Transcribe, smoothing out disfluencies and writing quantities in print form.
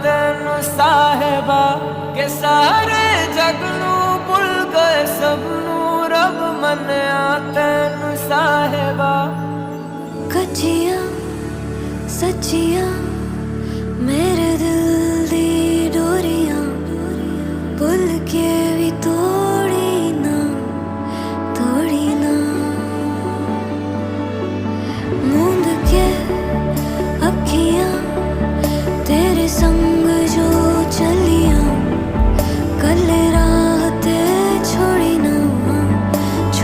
तेनू साहिबा के सारे जग नू भुल गए सबनू रब मन्या तेनू साहिबा। कच्चियां सच्चियां मेरे दिल दी डोरियां भुल के भी तोड़